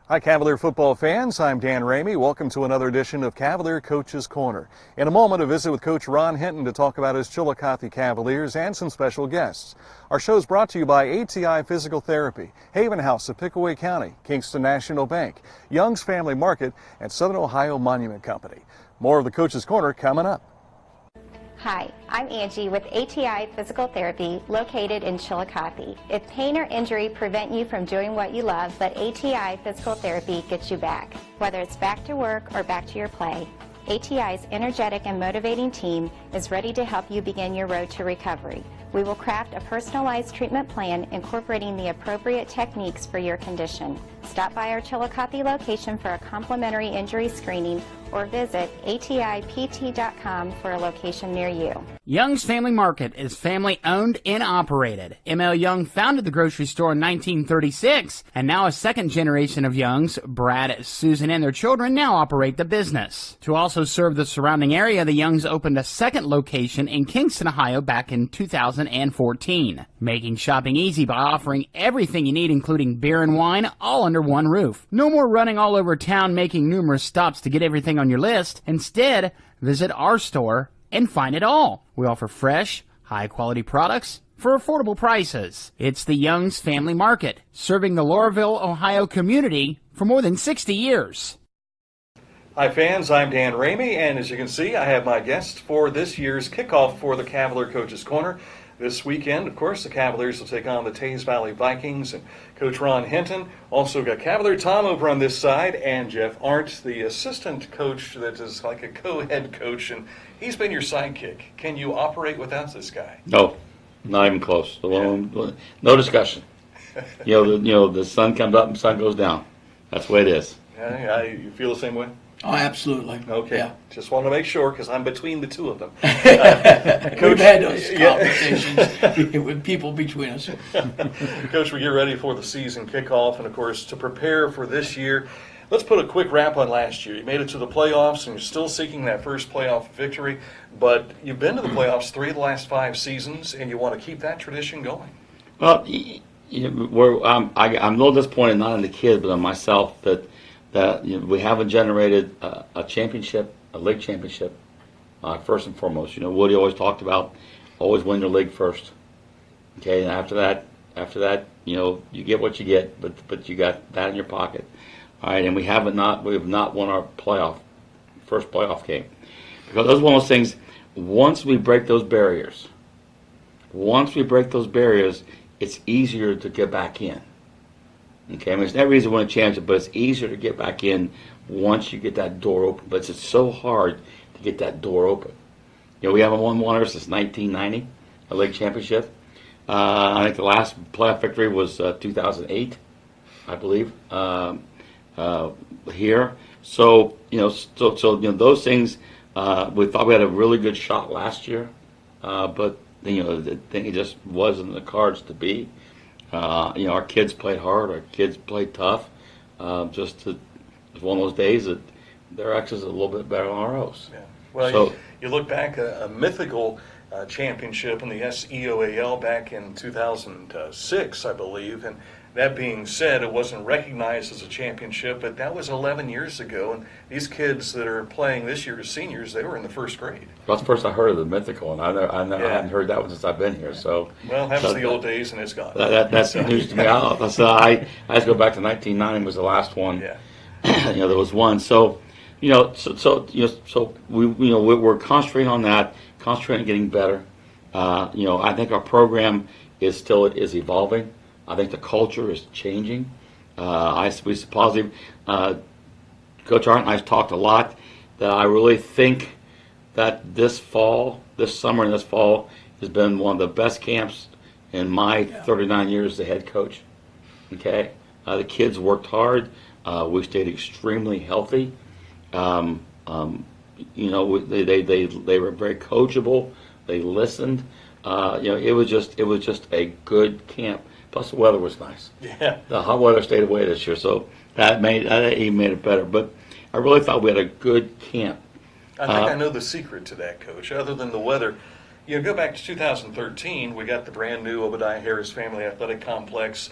Hi, Cavalier football fans. I'm Dan Ramey. Welcome to another edition of Cavalier Coach's Corner. In a moment, a visit with Coach Ron Hinton to talk about his Chillicothe Cavaliers and some special guests. Our show is brought to you by ATI Physical Therapy, Haven House of Pickaway County, Kingston National Bank, Young's Family Market, and Southern Ohio Monument Company. More of the Coach's Corner coming up. Hi, I'm Angie with ATI Physical Therapy located in Chillicothe. If pain or injury prevent you from doing what you love, but ATI Physical Therapy gets you back. Whether it's back to work or back to your play, ATI's energetic and motivating team is ready to help you begin your road to recovery. We will craft a personalized treatment plan incorporating the appropriate techniques for your condition. Stop by our Chillicothe location for a complimentary injury screening or visit atipt.com for a location near you. Young's Family Market is family owned and operated. M.L. Young founded the grocery store in 1936, and now a second generation of Youngs, Brad, Susan, and their children now operate the business. To also serve the surrounding area, the Youngs opened a second location in Kingston, Ohio back in 2014, making shopping easy by offering everything you need, including beer and wine, all under one roof. No more running all over town making numerous stops to get everything on your list. Instead, visit our store and find it all. We offer fresh, high-quality products for affordable prices. It's the Young's Family Market, serving the Laurelville, Ohio community for more than 60 years. Hi fans, I'm Dan Ramey, and as you can see, I have my guest for this year's kickoff for the Cavalier Coach's Corner. This weekend, of course, the Cavaliers will take on the Tays Valley Vikings and Coach Ron Hinton. Also got Cavalier Tom over on this side and Jeff Arndt, the assistant coach that is like a co-head coach, and he's been your sidekick. Can you operate without this guy? No, not even close. No discussion. The sun comes up and the sun goes down. That's the way it is. You feel the same way? Oh, absolutely. Okay. Yeah. Just want to make sure because I'm between the two of them. We've had those conversations with people between us. Coach, we get ready for the season kickoff, and of course, to prepare for this year, let's put a quick wrap on last year. You made it to the playoffs, and you're still seeking that first playoff victory, but you've been to the playoffs 3 of the last 5 seasons, and you want to keep that tradition going. Well, I'm a little disappointed, not in the kids, but in myself, that we haven't generated a championship, a league championship, first and foremost. Woody always talked about always win your league first. Okay, and after that, you get what you get, but you got that in your pocket. All right, and we have not won our first playoff game, because that's one of those things. Once we break those barriers, it's easier to get back in. Okay, it's never easy to win a championship, but it's easier to get back in once you get that door open. But it's so hard to get that door open. We haven't won one since 1990, a league championship. I think the last playoff victory was 2008, I believe, here. So those things. We thought we had a really good shot last year, but the thing, it just wasn't in the cards to be. Our kids played hard. Our kids played tough. It was one of those days that their X's are a little bit better than our O's. Yeah. Well, you look back, a mythical championship in the SEOAL back in 2006, I believe. And that being said, it wasn't recognized as a championship, but that was 11 years ago. And these kids that are playing this year as seniors, they were in the first grade. That's the first I heard of the mythical, and I hadn't heard that one since I've been here. So that was the old days, and it's gone. That's news to me. I just go back to 1990 was the last one. Yeah. There was one. So we're concentrating on that, concentrating on getting better. I think our program is evolving. I think the culture is changing. We positive. Coach Arndt and I have talked a lot that I really think that this summer and this fall has been one of the best camps in my 39 years as a head coach. Okay, the kids worked hard. We stayed extremely healthy. They were very coachable. They listened. It was just a good camp. Plus the weather was nice. Yeah. The hot weather stayed away this year, so that even made it better. But I really thought we had a good camp. I think I know the secret to that, Coach. Other than the weather, go back to 2013. We got the brand new Obadiah Harris Family Athletic Complex.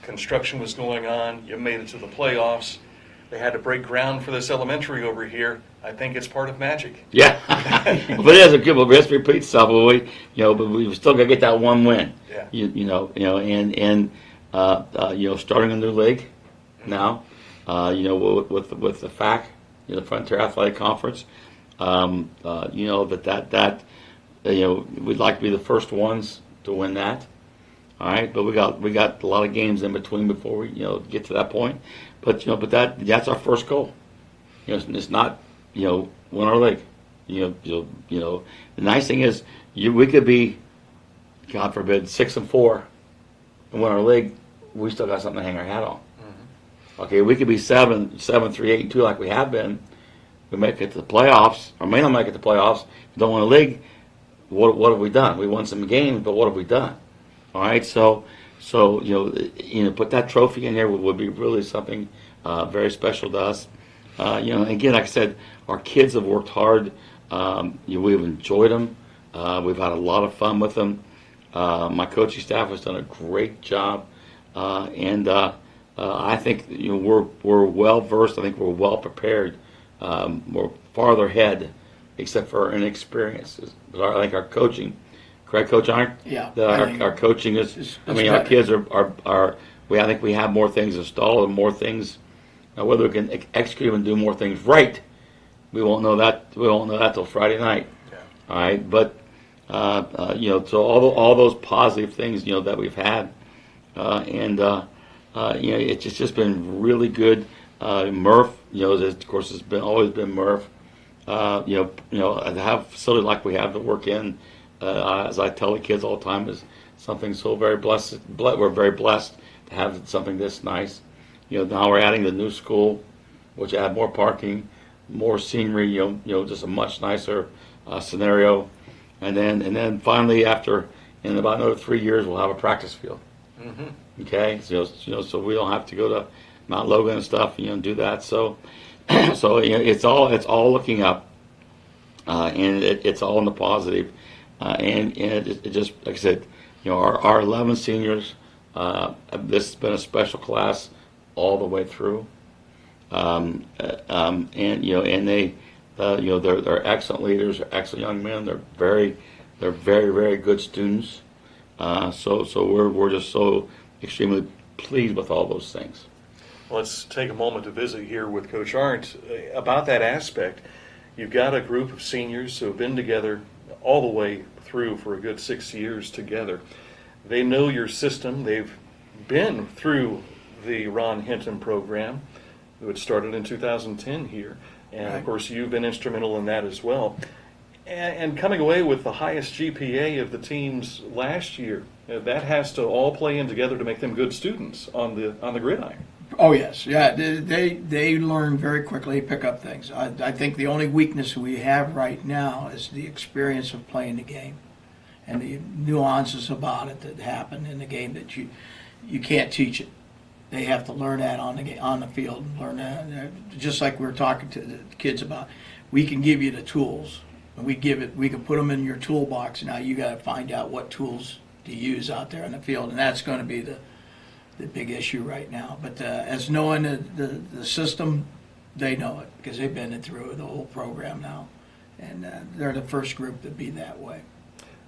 construction was going on, you made it to the playoffs. They had to break ground for this elementary over here. I think it's part of magic. Yeah, but it is a good. Well, let's repeat stuff. But we still got to get that one win. Yeah. And starting a new league now. With the FAC, the Frontier Athletic Conference. We'd like to be the first ones to win that. All right, but we got a lot of games in between before we get to that point. But that's our first goal. It's not win our league. The nice thing is we could be, God forbid, 6-4 and win our league. We still got something to hang our hat on. Mm-hmm. Okay, we could be 7-3, 8-2 like we have been. We make it to the playoffs, or may not make it to the playoffs. If we don't win a league, what have we done? We won some games, but what have we done? All right, so put that trophy in here would be really something very special to us. Again, like I said, our kids have worked hard. We've enjoyed them. We've had a lot of fun with them. My coaching staff has done a great job, and I think we're well versed. I think we're well prepared. We're farther ahead, except for our inexperiences. But I think our coaching, correct, Coach Iron? Yeah. Our coaching is. Our kids are. I think we have more things installed and more things. Now, whether we can execute and do more things right, we won't know that. We won't know that till Friday night. Yeah. All right, but so all those positive things that we've had, it's just been really good. Murph, of course, it's always been Murph. To have a facility like we have to work in, as I tell the kids all the time, is something so very blessed. We're very blessed to have something this nice. Now we're adding the new school, which add more parking, more scenery. Just a much nicer scenario. And then finally, in about another 3 years, we'll have a practice field. Mm-hmm. Okay, so we don't have to go to Mount Logan and stuff, do that. So it's all looking up, and it's all in the positive, and it just, like I said, our 11 seniors, this has been a special class all the way through, and they, they're excellent leaders, they're excellent young men, they're very, very good students. So we're just so extremely pleased with all those things. Let's take a moment to visit here with Coach Arndt about that aspect. You've got a group of seniors who have been together all the way through for a good 6 years together. They know your system. They've been through the Ron Hinton program, which started in 2010 here. And, right. Of course, you've been instrumental in that as well. And coming away with the highest GPA of the teams last year, that has to all play in together to make them good students on the gridiron. Oh yes, yeah. They learn very quickly, pick up things. I think the only weakness we have right now is the experience of playing the game, and the nuances about it that happen in the game that you can't teach it. They have to learn that on the field, and learn that. Just like we were talking to the kids about, we can give you the tools, and we can put them in your toolbox. Now you got to find out what tools to use out there in the field, and that's going to be the big issue right now. But as knowing the system, they know it because they've been through the whole program now, and they're the first group to be that way.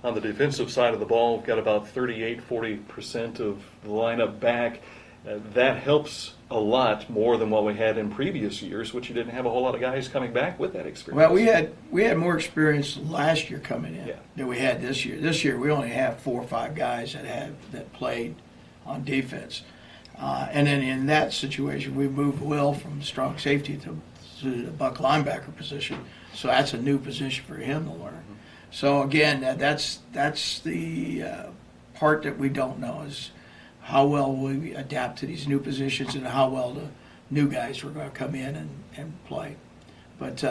On the defensive side of the ball, we've got about 40% of the lineup back. That helps a lot more than what we had in previous years, which you didn't have a whole lot of guys coming back with that experience. Well, we had more experience last year coming in than we had this year. This year we only have 4 or 5 guys that played on defense. And then in that situation, we moved Will from strong safety to the buck linebacker position. So that's a new position for him to learn. Mm-hmm. So again, that's the part that we don't know is how well we adapt to these new positions and how well the new guys are going to come in and play. But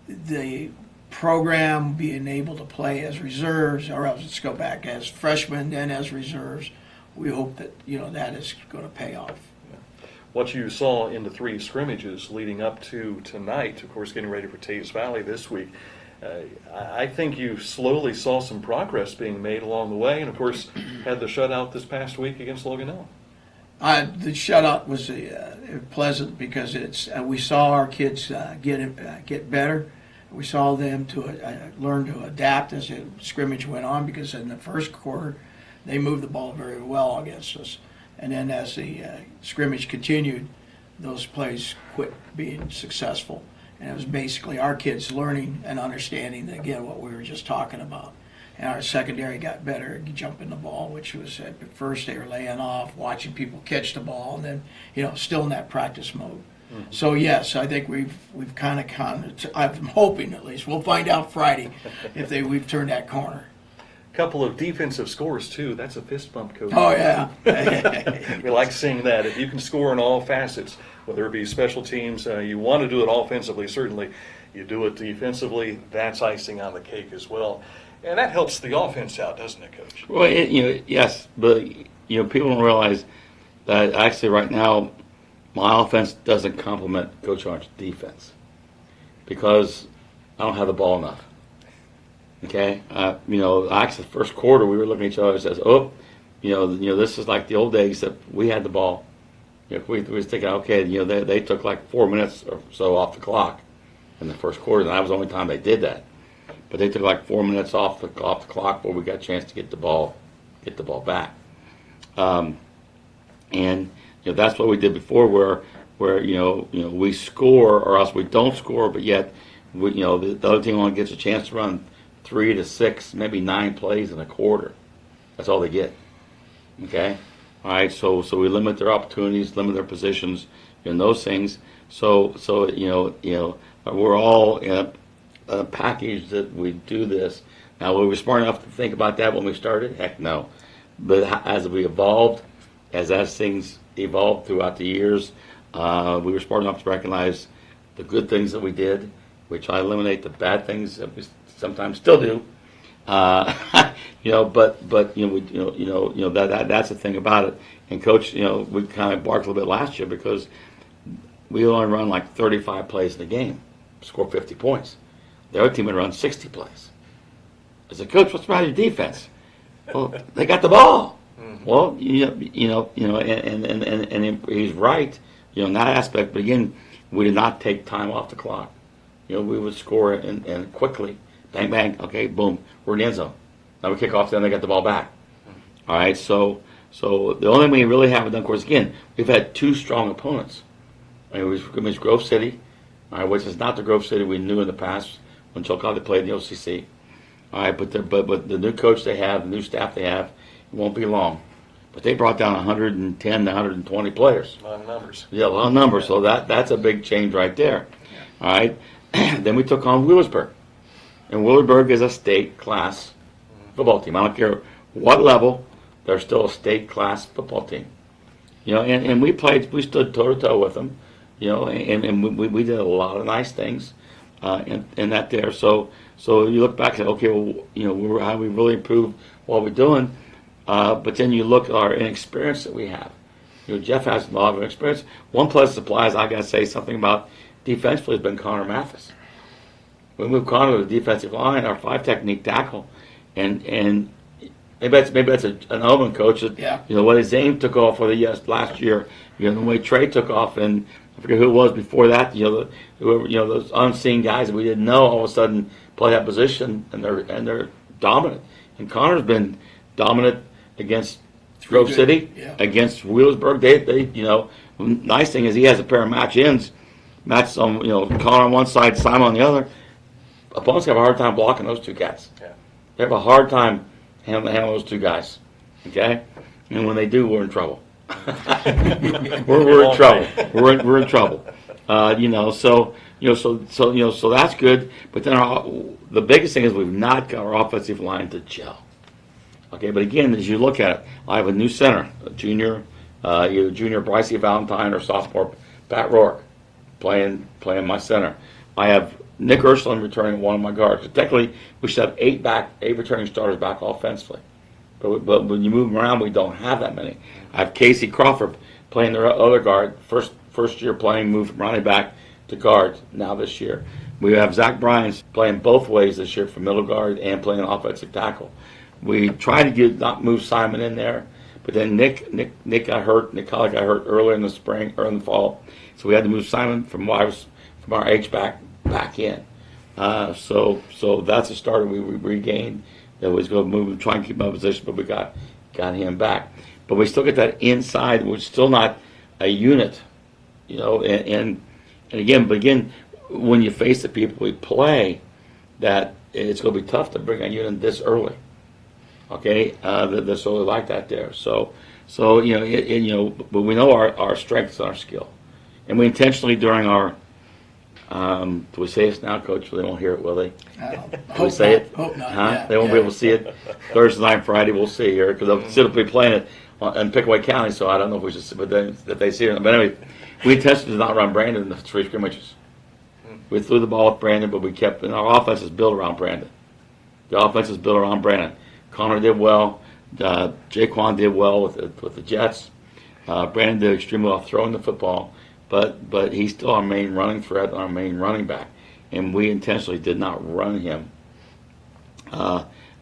the program being able to play as reserves, or else let's go back as freshmen, then as reserves, we hope that that is going to pay off. Yeah. What you saw in the 3 scrimmages leading up to tonight, of course, getting ready for Tays Valley this week, I think you slowly saw some progress being made along the way, and of course had the shutout this past week against Loganella. The shutout was pleasant because we saw our kids get better. We saw them to learn to adapt as the scrimmage went on, because in the first quarter they moved the ball very well against us, and then as the scrimmage continued, those plays quit being successful, and it was basically our kids learning and understanding again what we were just talking about. And our secondary got better at jumping the ball, which was at first they were laying off, watching people catch the ball, and then still in that practice mode. Mm-hmm. So yes, I think we've kind of I'm hoping at least we'll find out Friday if we've turned that corner. Couple of defensive scores too. That's a fist bump, Coach. Oh yeah. We like seeing that. If you can score in all facets, whether it be special teams, you want to do it offensively. Certainly, you do it defensively. That's icing on the cake as well. And that helps the offense out, doesn't it, Coach? Well, yes, but people don't realize that actually right now my offense doesn't complement Coach Arndt's defense because I don't have the ball enough. Okay, actually, the first quarter we were looking at each other and says, this is like the old days that we had the ball. We was thinking, okay, they took like 4 minutes or so off the clock in the first quarter, and that was the only time they did that. But they took like 4 minutes off the clock before we got a chance to get the ball back. And that's what we did before, where we score or else we don't score, but yet the other team only gets a chance to run 3 to 6, maybe 9 plays in a quarter. That's all they get. Okay, all right. So we limit their opportunities, limit their positions, and those things. So we're all in a package that we do this. Now, were we smart enough to think about that when we started? Heck no. But as we evolved, as things evolved throughout the years, we were smart enough to recognize the good things that we did. We try to eliminate the bad things that we sometimes still do. But that's the thing about it. And Coach, we kind of barked a little bit last year because we only run like 35 plays in a game, score 50 points. The other team would run 60 plays. I said, Coach, what's the matter with your defense? Well, they got the ball. Mm-hmm. Well, and he's right, in that aspect. But again, we did not take time off the clock. We would score and quickly, bang, bang, okay, boom, we're in the end zone. Now we kick off, then they get the ball back. All right, so the only thing we really haven't done, of course, again, we've had 2 strong opponents. It was Grove City, all right, which is not the Grove City we knew in the past when Chillicothe played in the OCC. All right, but the new coach they have, the new staff they have, it won't be long. But they brought down 110 to 120 players. A lot of numbers. Yeah, a lot of numbers. So that's a big change right there. All right. Then we took on Wheelersburg. And Wheelersburg is a state class football team. I don't care what level, they're still a state class football team. And we stood toe to toe with them. And we did a lot of nice things in that there. So you look back and say, okay, well, how we really improved what we're doing. But then you look at our inexperience that we have. Jeff has a lot of experience. One plus supplies, I got to say something about defensively has been Connor Mathis. We moved Connor to the defensive line, our 5 technique tackle, and maybe that's an element, coach. Yeah. What Zane took off for the last year. The way Trey took off, and I forget who it was before that. Those unseen guys that we didn't know all of a sudden play that position, and they're dominant. And Connor's been dominant against Grove City, against Wheelersburg. They nice thing is he has a pair of match ends, match on Connor on one side, Simon on the other. Opponents have a hard time blocking those 2 cats. Yeah. They have a hard time handling those 2 guys. Okay, and when they do, we're in trouble. we're in trouble. We're in trouble. So that's good. But then the biggest thing is we've not got our offensive line to gel. Okay, but again, as you look at it, I have a new center, a junior, either junior Brycey Valentine or sophomore Pat Rourke playing my center. I have Nick Ursuline returning one of my guards. So technically, we should have 8 returning starters back offensively. But when you move them around, we don't have that many. I have Casey Crawford playing their other guard, first year playing, moved from running back to guard now this year. We have Zach Bryans playing both ways this year for middle guard and playing offensive tackle. We try to not move Simon in there, But then Nick got hurt. Nick Colley got hurt earlier in the spring or in the fall, so we had to move Simon from our H back in. So that's a starter we regained. That was going to move, try and keep my position, but we got him back. But we still get that inside. We're still not a unit, And again, when you face the people we play, that it's going to be tough to bring a unit this early. Okay, that's really like that there. So but we know our strengths and our skill, and we intentionally during our do we say this now, Coach? They won't hear it, will they? Hope say not. it? Hope not. Huh? Yeah, They won't be able to see it Thursday night, Friday. We'll see here because Sid will be playing it in Pickaway County. So I don't know if we should, but if they see it. But anyway, we intentionally did not run Brandon in the 3 scrimmages. We threw the ball with Brandon, but we kept. And our offense is built around Brandon. The offense is built around Brandon. Connor did well. Jaquan did well with the Jets. Brandon did extremely well throwing the football, but he's still our main running threat, our main running back, and we intentionally did not run him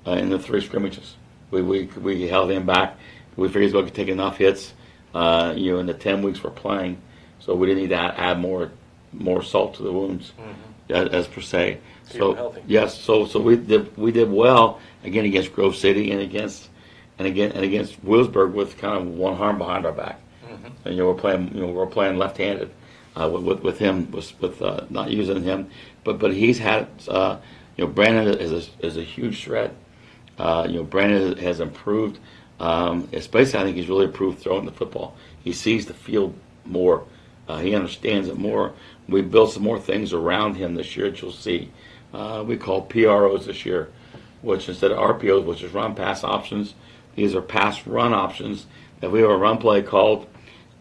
in the 3 scrimmages. We held him back. We figured he's going to take enough hits, in the 10 weeks we're playing, so we didn't need to add more salt to the wounds, as per se. So yes, so we did well again against Grove City and against Williamsburg with kind of one arm behind our back. And we're playing left-handed with him with not using him, but he's had Brandon is a huge threat. Brandon has improved, especially I think he's really improved throwing the football. He sees the field more. He understands it more. We built some more things around him this year that you'll see. We call PROs this year, which instead of RPOs, which is run pass options, these are pass run options. If we have a run play called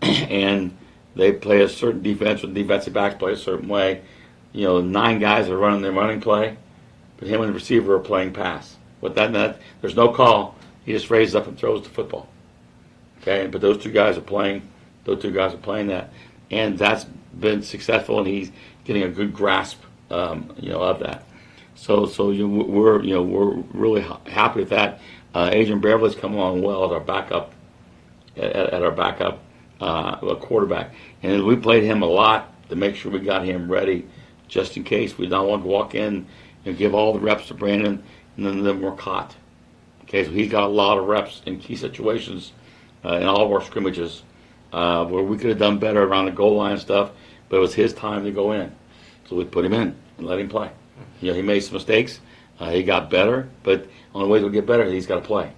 and they play a certain defense, or the defensive backs play a certain way, 9 guys are running their running play, but him and the receiver are playing pass. With that, there's no call. He just raises up and throws the football. Okay, but those two guys are playing that, and that's been successful, and he's getting a good grasp, of that. So we're really happy with that. Adrian Beverly's come along well as our backup, at our backup quarterback, and we played him a lot to make sure we got him ready, just in case. We don't want to walk in and give all the reps to Brandon, and then we're caught. Okay, so he's got a lot of reps in key situations in all of our scrimmages where we could have done better around the goal line and stuff, but it was his time to go in. So we put him in and let him play. He made some mistakes. He got better, but on the way to get better, he's got to play.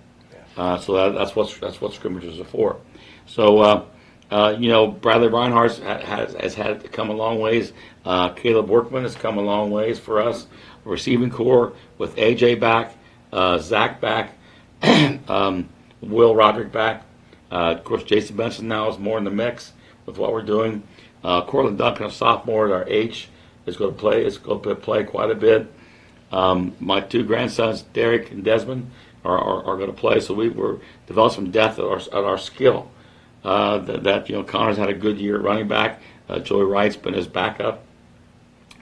So that's what scrimmages are for. So Bradley Reinhardt has had to come a long ways. Caleb Workman has come a long ways for us. Receiving core with AJ back, Zach back, Will Roderick back. Of course, Jason Benson now is more in the mix with what we're doing. Cortland Duncan, a sophomore at our H, is going to play quite a bit. My 2 grandsons, Derek and Desmond, are going to play. So we're developing some depth at our skill. Connor's had a good year at running back. Joey Wright's been his backup.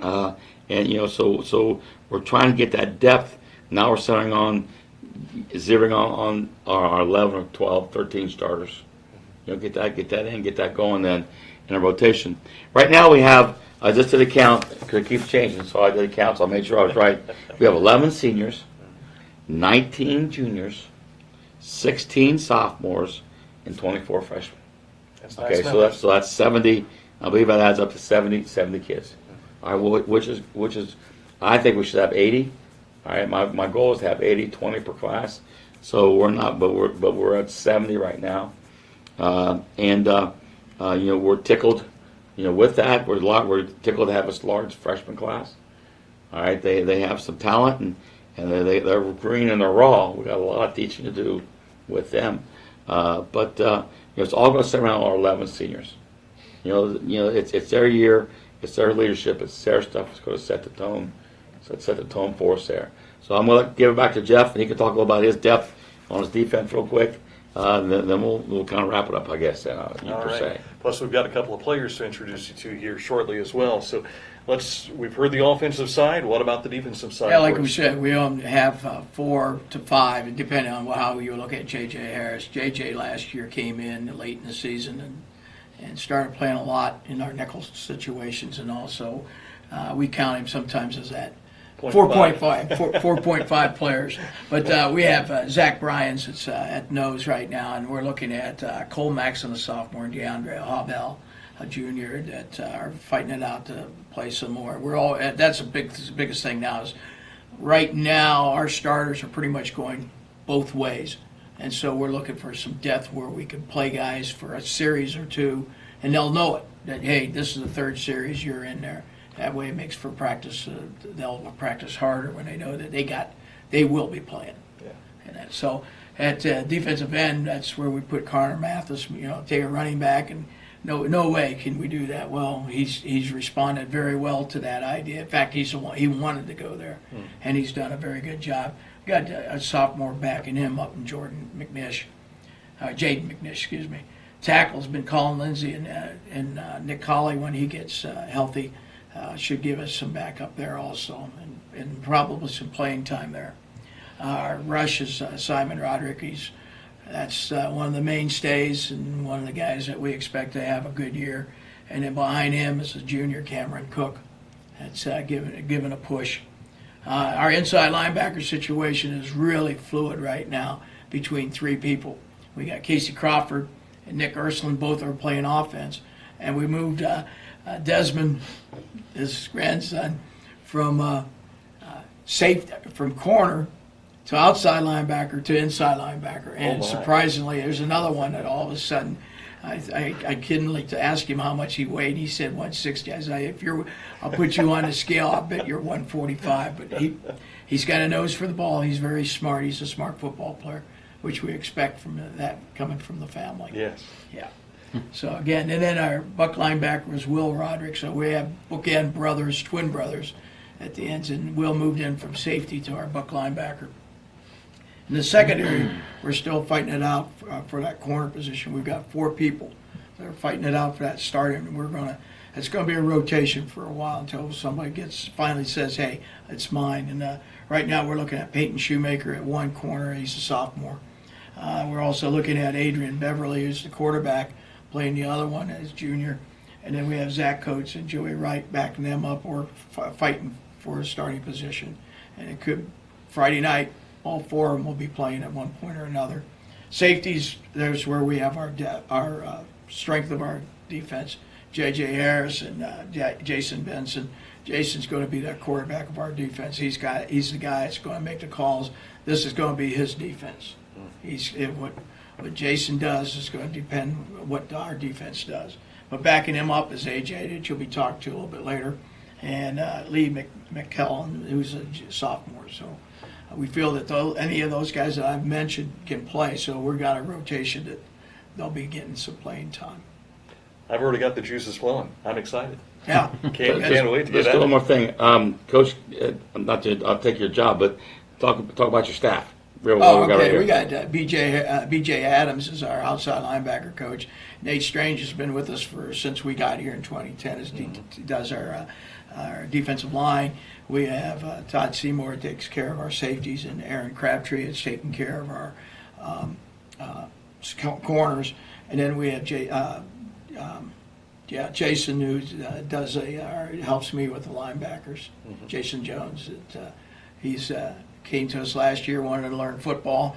So we're trying to get that depth. Now we're zeroing on our 11 or 12, 13 starters. Get that going then in a rotation. Right now we have, I just did a count, because it keeps changing, so I did a count, so I made sure I was right. We have 11 seniors, 19 juniors, 16 sophomores, and 24 freshmen. That's okay, nice. so that's 70. I believe that adds up to 70 kids. All right, which is, I think we should have 80. All right, my goal is to have 80, 20 per class. So we're not, but we're at 70 right now, we're tickled. With that, we're tickled to have this large freshman class. All right, they have some talent and they're green and they're raw. We got a lot of teaching to do with them, but it's all going to sit around our 11 seniors. It's their year, it's their leadership, it's their stuff that's going to set the tone. Set the tone for us there. So I'm going to give it back to Jeff, and he can talk a little about his depth on his defense real quick, then we'll kind of wrap it up, I guess, All per right. se. Plus, we've got a couple of players to introduce you to here shortly as well. So we've heard the offensive side. What about the defensive side? Yeah, like for we us? said, we have 4 to 5, depending on how you look at J.J. Harris. J.J. last year came in late in the season and started playing a lot in our nickel situations, and also we count him sometimes as that 4.5 players. But we have Zach Bryans that's at nose right now, and we're looking at Cole Maxon, a sophomore, and DeAndre Habel, a junior, that are fighting it out to play some more. That's the biggest thing now is right now our starters are pretty much going both ways. And so we're looking for some depth where we can play guys for a series or two, and they'll know it, that, hey, this is the third series, you're in there. That way it makes for practice. They'll practice harder when they know that they will be playing. Yeah. And so at defensive end, that's where we put Connor Mathis, take a running back, and no way can we do that. Well, he's responded very well to that idea. In fact, he wanted to go there, and he's done a very good job. Got a sophomore backing him up in Jaden McNish, excuse me. Tackle's been Colin Lindsay and Nick Colley when he gets healthy. Should give us some backup there also, and probably some playing time there. Our rush is Simon Roderick. That's one of the mainstays and one of the guys that we expect to have a good year. And then behind him is the junior Cameron Cook. That's given a push. Our inside linebacker situation is really fluid right now between 3 people. We got Casey Crawford and Nick Ursuline, both are playing offense. And we moved Desmond, his grandson, from from corner to outside linebacker to inside linebacker. And surprisingly, there's another one that all of a sudden, I kiddingly to ask him how much he weighed. He said 160. I said, I'll put you on the scale. I'll bet you're 145. But he's got a nose for the ball. He's very smart. He's a smart football player, which we expect from that coming from the family. Yes. Yeah. So again, and then our buck linebacker was Will Roderick. So we have bookend brothers, twin brothers, at the ends, and Will moved in from safety to our buck linebacker. In the secondary, we're still fighting it out for that corner position. We've got 4 people that are fighting it out for that starting, and it's going to be a rotation for a while until somebody finally says, hey, it's mine. And right now we're looking at Peyton Shoemaker at one corner. He's a sophomore. We're also looking at Adrian Beverly, who's the quarterback, playing the other one as junior. And then we have Zach Coates and Joey Wright backing them up or fighting for a starting position. And it could, Friday night, all 4 of them will be playing at one point or another. Safeties, there's where we have our strength of our defense. J.J. Harris and Jason Benson. Jason's going to be the quarterback of our defense. He's the guy that's going to make the calls. This is going to be his defense. What Jason does is going to depend on what our defense does. But backing him up is A.J., that you'll be talked to a little bit later, and Lee McKellen, who's a sophomore. So we feel that any of those guys that I've mentioned can play, so we've got a rotation that they'll be getting some playing time. I've already got the juices flowing. I'm excited. Yeah. Can't wait to get Let's at do it. one more thing. Coach, I'll take your job, but talk about your staff. We Right got B.J. Adams is our outside linebacker coach. Nate Strange has been with us since we got here in 2010. He does our defensive line. We have Todd Seymour takes care of our safeties, and Aaron Crabtree is taking care of our corners. And then we have Jason, who helps me with the linebackers. Jason Jones. He's came to us last year, wanted to learn football.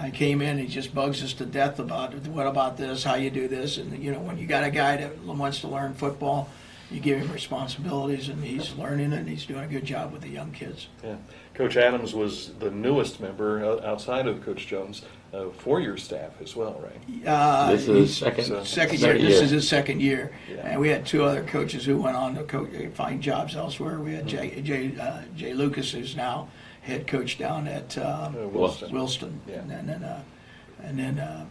He came in, he just bugs us to death about what about this, how you do this. And, when you got a guy that wants to learn football, you give him responsibilities, and he's learning it, and he's doing a good job with the young kids. Yeah. Coach Adams was the newest member outside of Coach Jones for your staff as well, right? This is second year. This is his second year. Yeah. And we had 2 other coaches who went on to find jobs elsewhere. We had Jay Lucas, who's now head coach down at Wilston. Yeah. And then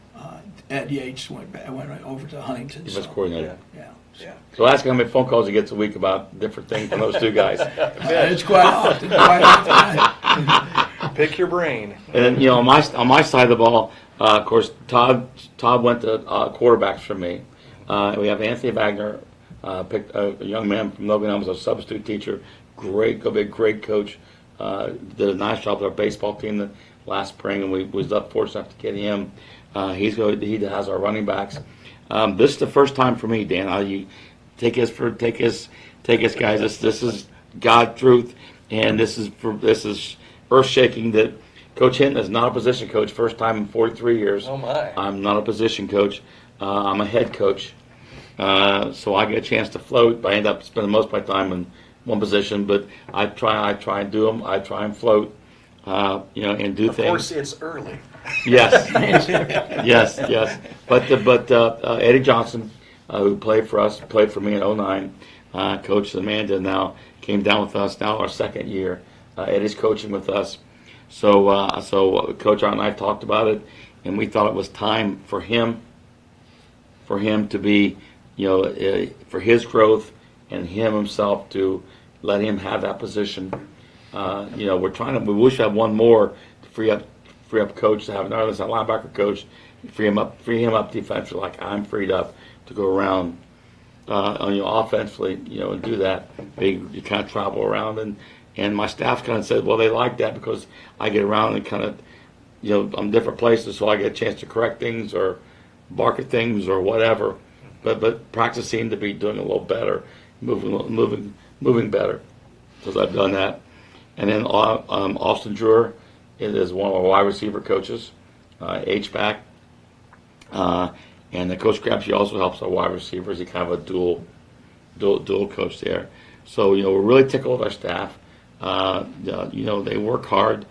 Ed Yates went over to Huntington. Defense coordinator. Yeah. So ask him how many phone calls he gets a week about different things from those 2 guys. It's quite often. Pick your brain. And then, on my side of the ball, Of course, Todd went to quarterbacks for me. We have Anthony Wagner, picked a young man from Logan Elm as a substitute teacher. Great coach. Did a nice job with our baseball team last spring, and we was fortunate enough to get him. He has our running backs. This is the first time for me, Dan. You take us guys. This is God truth, and this is earth shaking that Coach Hinton is not a position coach. First time in 43 years. Oh my! I'm not a position coach. I'm a head coach, so I get a chance to float. But I end up spending most of my time in one position. But I try and do them. I try and float, and do things. Of course, it's early. Yes, yes. But Eddie Johnson, who played for me in '09, coached Amanda. Now came down with us. Now our second year, Eddie's coaching with us. So Coach Art and I talked about it, and we thought it was time for him to be, for his growth and him himself to let him have that position. We wish we had one more to free up coach to have another linebacker coach, free him up defensively like I'm freed up to go around offensively, and do that. You kind of travel around and my staff kind of said, well, they like that because I get around and kind of, I'm different places, so I get a chance to correct things or bark at things or whatever. But practice seemed to be doing a little better, moving better, because I've done that. And then Austin Drewer is one of our wide receiver coaches, H-back. And the Coach Crabtree also helps our wide receivers. He's kind of a dual coach there. So, we're really tickled with our staff. They work hard.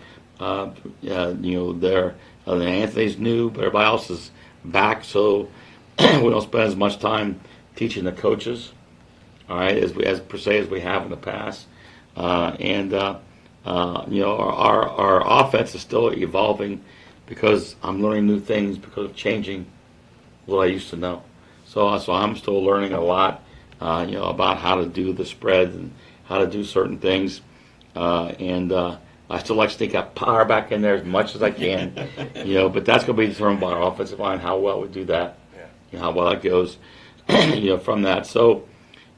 Anthony's new, but everybody else is back, so we don't spend as much time teaching the coaches, all right, as we have in the past. Our offense is still evolving because I'm learning new things because of changing what I used to know. So I'm still learning a lot, about how to do the spread and how to do certain things. I still like to sneak that power back in there as much as I can, but that's going to be determined by our offensive line, how well we do that, how well it goes, from that. So,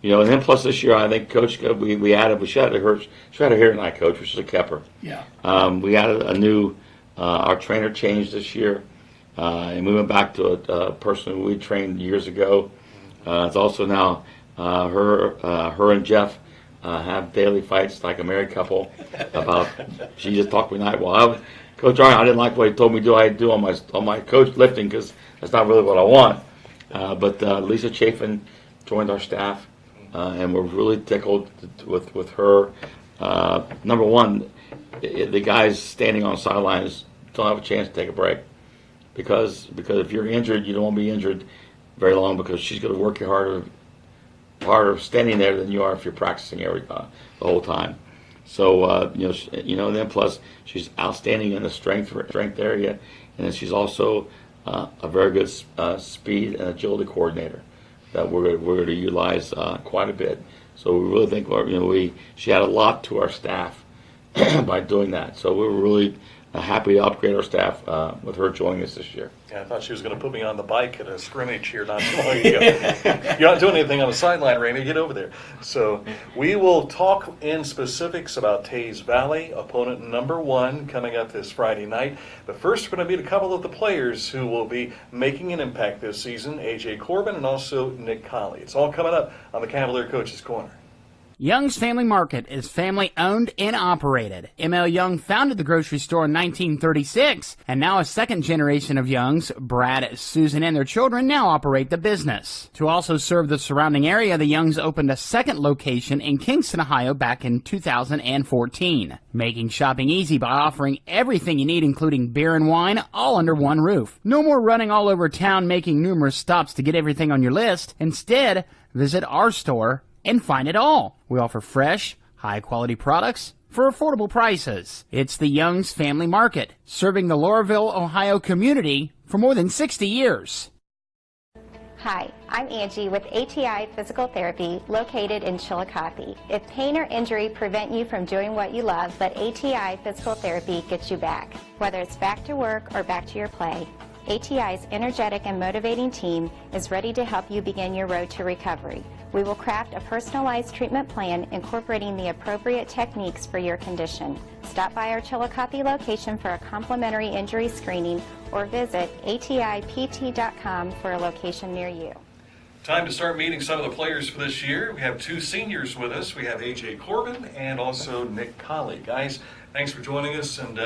and then plus this year, I think Coach, she had a here tonight, Coach, which is a Kepper. Yeah. We added a new, our trainer changed this year, and we went back to a person who we trained years ago. It's also now her and Jeff have daily fights like a married couple about. She just talked to me tonight. Well, Coach Art, I didn't like what he told me to do on my coach lifting because that's not really what I want. But Lisa Chafin joined our staff, and we're really tickled with her. Number one, the guys standing on sidelines don't have a chance to take a break because if you're injured, you don't want to be injured very long because she's going to work you harder standing there than you are if you're practicing the whole time. So and then plus she's outstanding in the strength area, and then she's also a very good speed and agility coordinator that we're going to utilize quite a bit. So we really think she had a lot to our staff by doing that. So we were really happy to upgrade our staff with her joining us this year. Yeah, I thought she was going to put me on the bike at a scrimmage here not too long ago. You're not doing anything on the sideline, Ramey. Get over there. So we will talk in specifics about Tays Valley, opponent number 1, coming up this Friday night. But first, we're going to meet a couple of the players who will be making an impact this season, A.J. Corbin and also Nick Colley. It's all coming up on the Cavalier Coaches Corner. Young's Family Market is family-owned and operated. M.L. Young founded the grocery store in 1936, and now a second generation of Youngs, Brad, Susan, and their children now operate the business. To also serve the surrounding area, the Youngs opened a second location in Kingston, Ohio back in 2014, making shopping easy by offering everything you need, including beer and wine, all under one roof. No more running all over town making numerous stops to get everything on your list. Instead, visit our store and find it all. We offer fresh, high-quality products for affordable prices. It's the Young's Family Market, serving the Laurelville, Ohio community for more than 60 years. Hi, I'm Angie with ATI Physical Therapy located in Chillicothe. If pain or injury prevent you from doing what you love, but ATI Physical Therapy gets you back. Whether it's back to work or back to your play, ATI's energetic and motivating team is ready to help you begin your road to recovery. We will craft a personalized treatment plan incorporating the appropriate techniques for your condition. Stop by our Chillicothe location for a complimentary injury screening or visit atipt.com for a location near you. Time to start meeting some of the players for this year. We have two seniors with us. We have A.J. Corbin and also Nick Colley. Guys, thanks for joining us, and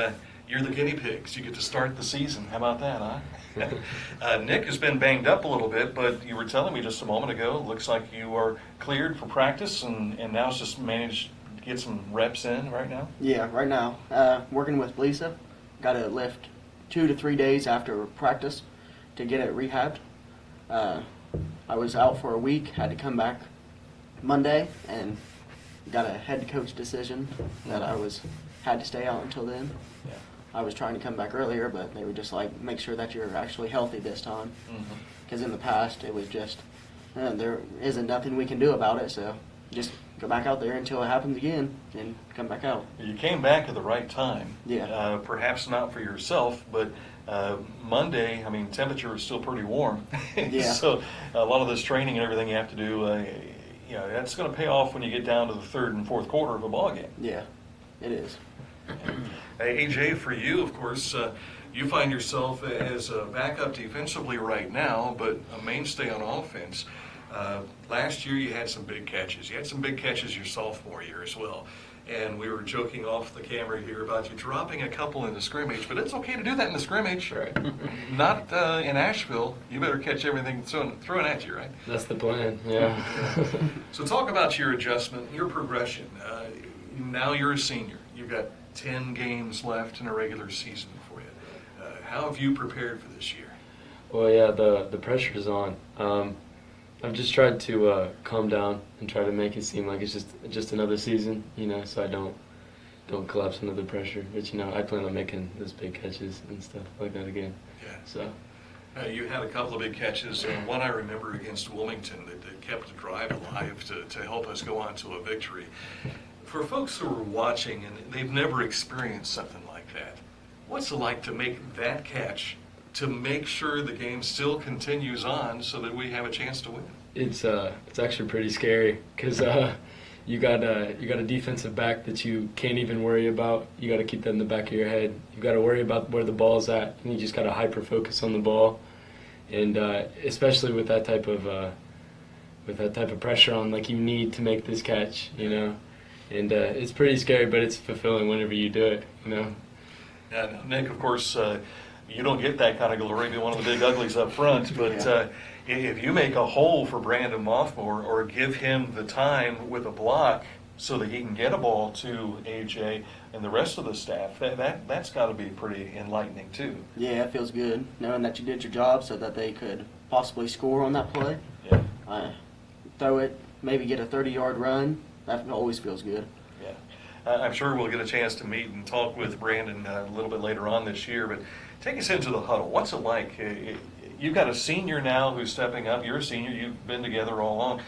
you're the guinea pigs. You get to start the season. How about that, huh? Nick has been banged up a little bit, but you were telling me just a moment ago, it looks like you are cleared for practice, and now it's just managed to get some reps in right now? Yeah, right now. Working with Lisa. Got to lift 2 to 3 days after practice to get it rehabbed. I was out for a week, had to come back Monday, and got a head coach decision that I had to stay out until then. Yeah. I was trying to come back earlier, but they were just like, make sure that you're actually healthy this time. Because in the past, it was just, there isn't nothing we can do about it, so just go back out there until it happens again and come back out. You came back at the right time. Yeah. Perhaps not for yourself, but Monday, I mean, temperature is still pretty warm. Yeah. So a lot of this training and everything you have to do, that's going to pay off when you get down to the third and fourth quarter of a ball game. Yeah, it is. Hey, AJ, for you, of course, you find yourself as a backup defensively right now, but a mainstay on offense. Last year you had some big catches. You had some big catches your sophomore year as well. And we were joking off the camera here about you dropping a couple in the scrimmage, but it's okay to do that in the scrimmage. Right. Not in Asheville. You better catch everything thrown at you, right? That's the plan, yeah. So talk about your adjustment, your progression. Now you're a senior. You've got 10 games left in a regular season for you. How have you prepared for this year? Well, yeah, the pressure's on. I've just tried to calm down and try to make it seem like it's just another season, so I don't collapse under the pressure. But I plan on making those big catches and stuff like that again. Yeah. So. You had a couple of big catches. One I remember against Wilmington that kept the drive alive to help us go on to a victory. For folks who are watching and they've never experienced something like that, what's it like to make that catch to make sure the game still continues on so that we have a chance to win? It's actually pretty scary because you got a defensive back that you can't even worry about. You got to keep that in the back of your head. You got to worry about where the ball's at, and you just got to hyper focus on the ball. And especially with that type of pressure on, like, you need to make this catch, And it's pretty scary, but it's fulfilling whenever you do it, And Nick, of course, you don't get that kind of glory, being one of the big uglies up front, but if you make a hole for Brandon Mothmore or give him the time with a block so that he can get a ball to AJ and the rest of the staff, that's got to be pretty enlightening too. Yeah, it feels good knowing that you did your job so that they could possibly score on that play. Yeah. Throw it, maybe get a 30-yard run. That always feels good. Yeah. I'm sure we'll get a chance to meet and talk with Brandon a little bit later on this year, but take us into the huddle. What's it like? You've got a senior now who's stepping up. You're a senior. You've been together all along.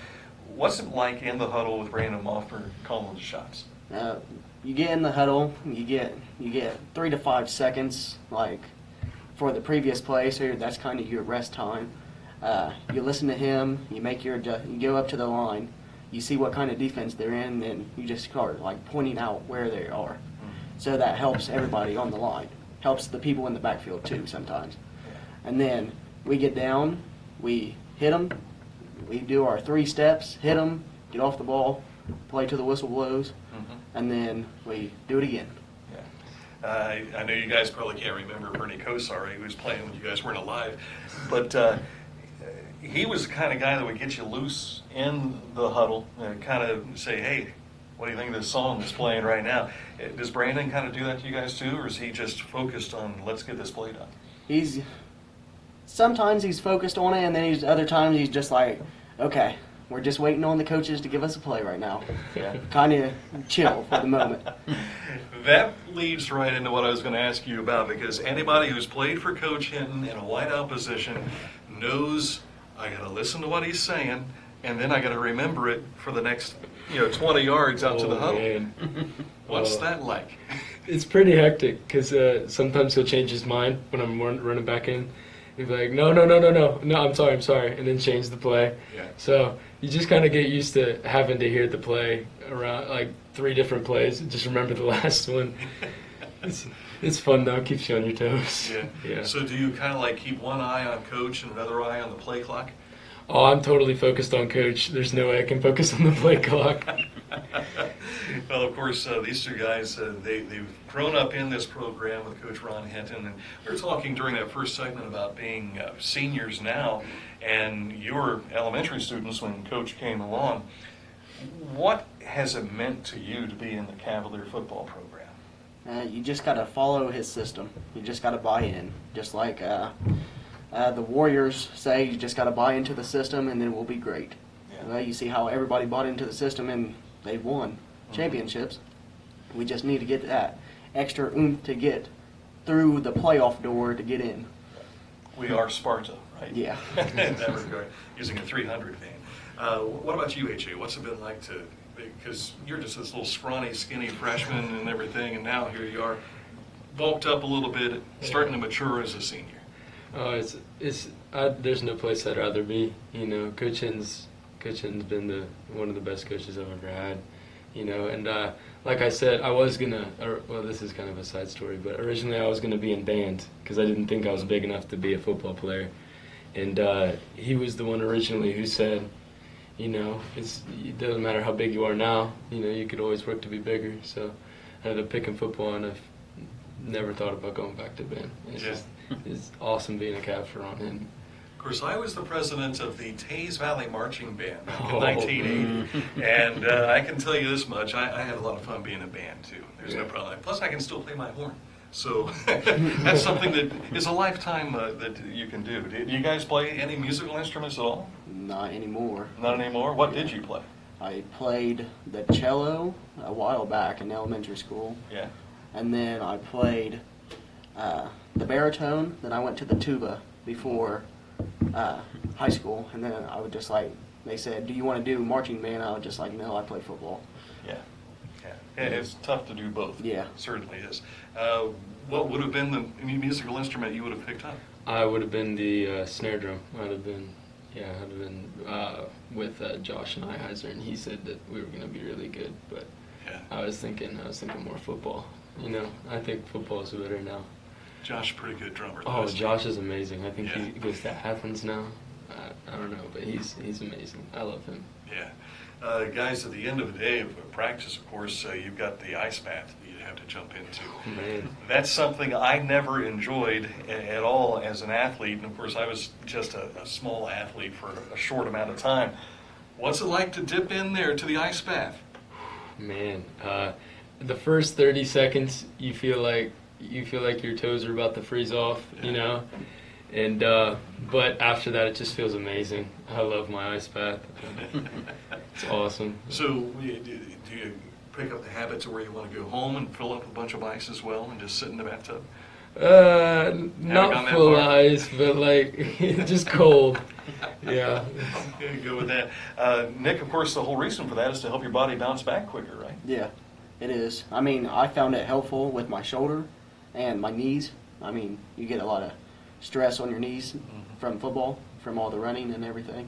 What's it like in the huddle with Brandon Mothmer calling the shots? You get in the huddle, you get 3 to 5 seconds, like for the previous play, so that's kind of your rest time. You listen to him, you go up to the line, you see what kind of defense they're in, and you just start like pointing out where they are. So that helps everybody on the line, helps the people in the backfield too sometimes. And then we get down, we hit them, we do our 3 steps, hit them, get off the ball, play till the whistle blows, and then we do it again. Yeah. I know you guys probably can't remember Bernie Kosar, he was playing when you guys weren't alive, but he was the kind of guy that would get you loose in the huddle and kind of say, hey, what do you think of this song that's playing right now? Does Brandon kind of do that to you guys too, or is he just focused on let's get this play done? Sometimes he's focused on it, and then other times he's just like, okay, we're just waiting on the coaches to give us a play right now. Yeah. Kind of chill for the moment. That leads right into what I was going to ask you about, because anybody who's played for Coach Hinton in a wideout position knows I got to listen to what he's saying, and then I got to remember it for the next 20 yards out to the huddle. Man. What's that like? It's pretty hectic because sometimes he'll change his mind when I'm running back in, He'd be like, no, I'm sorry, and then change the play. Yeah. So you just kind of get used to having to hear the play around, like 3 different plays, and just remember the last one. It's fun though, it keeps you on your toes. Yeah. Yeah. So do you kind of like keep one eye on coach and another eye on the play clock? Oh, I'm totally focused on coach. There's no way I can focus on the play clock. Well, of course, these 2 guys, they've grown up in this program with Coach Ron Hinton, and we were talking during that first segment about being seniors now, and you were elementary students when Coach came along. What has it meant to you to be in the Cavalier football program? You just got to follow his system. You just got to buy in. Just like the Warriors say, you just got to buy into the system and then we'll be great. Yeah. You see how everybody bought into the system and they've won championships. We just need to get that extra oomph to get through the playoff door to get in. We are Sparta, right? Yeah. In that regard, using a 300 name. What about you, AJ? What's it been like to, because you're just this little scrawny, skinny freshman and everything, and now here you are, bulked up a little bit, starting to mature as a senior. Oh, there's no place I'd rather be. You know, Coach Hinton's been one of the best coaches I've ever had. You know, and like I said, I was well, this is kind of a side story, but originally I was gonna be in band because I didn't think I was big enough to be a football player. And he was the one originally who said, you know, it doesn't matter how big you are now, you know, you could always work to be bigger. So I ended up picking football, and I've never thought about going back to band. It's awesome being a Cav for Ron Hinton. Of course, I was the president of the Tays Valley Marching Band back in 1980, and I can tell you this much, I had a lot of fun being in a band, too. There's no problem. Plus, I can still play my horn. So that's something that is a lifetime that you can do. Do you guys play any musical instruments at all? Not anymore. Not anymore? What did you play? I played the cello a while back in elementary school. Yeah. And then I played the baritone. Then I went to the tuba before high school. And then I would just like, they said, do you want to do marching band? I was just like, no, I play football. Yeah. Yeah. It's tough to do both. Yeah. It certainly is. What would have been the musical instrument you would have picked up? I would have been the snare drum. I'd have been with Josh and Heiser, and he said that we were going to be really good. But yeah. I was thinking more football. You know, I think football is better now. Josh, pretty good drummer. Oh, Josh is amazing. I think Yeah. he goes to Athens now. I don't know, but he's amazing. I love him. Yeah. Guys, at the end of the day of practice, of course, you've got the ice bath that you have to jump into. Man. That's something I never enjoyed at all as an athlete. And, of course, I was just a small athlete for a short amount of time. What's it like to dip in there to the ice bath? Man, the first 30 seconds, you feel like your toes are about to freeze off, you know? And but after that, it just feels amazing. I love my ice bath. It's awesome. So do you pick up the habit to where you want to go home and fill up a bunch of ice as well and just sit in the bathtub? Not full ice, but like just cold. Yeah. Go with that. Nick, of course, the whole reason for that is to help your body bounce back quicker, right? Yeah, it is. I mean, I found it helpful with my shoulder and my knees. I mean, you get a lot of stress on your knees from football, from all the running and everything.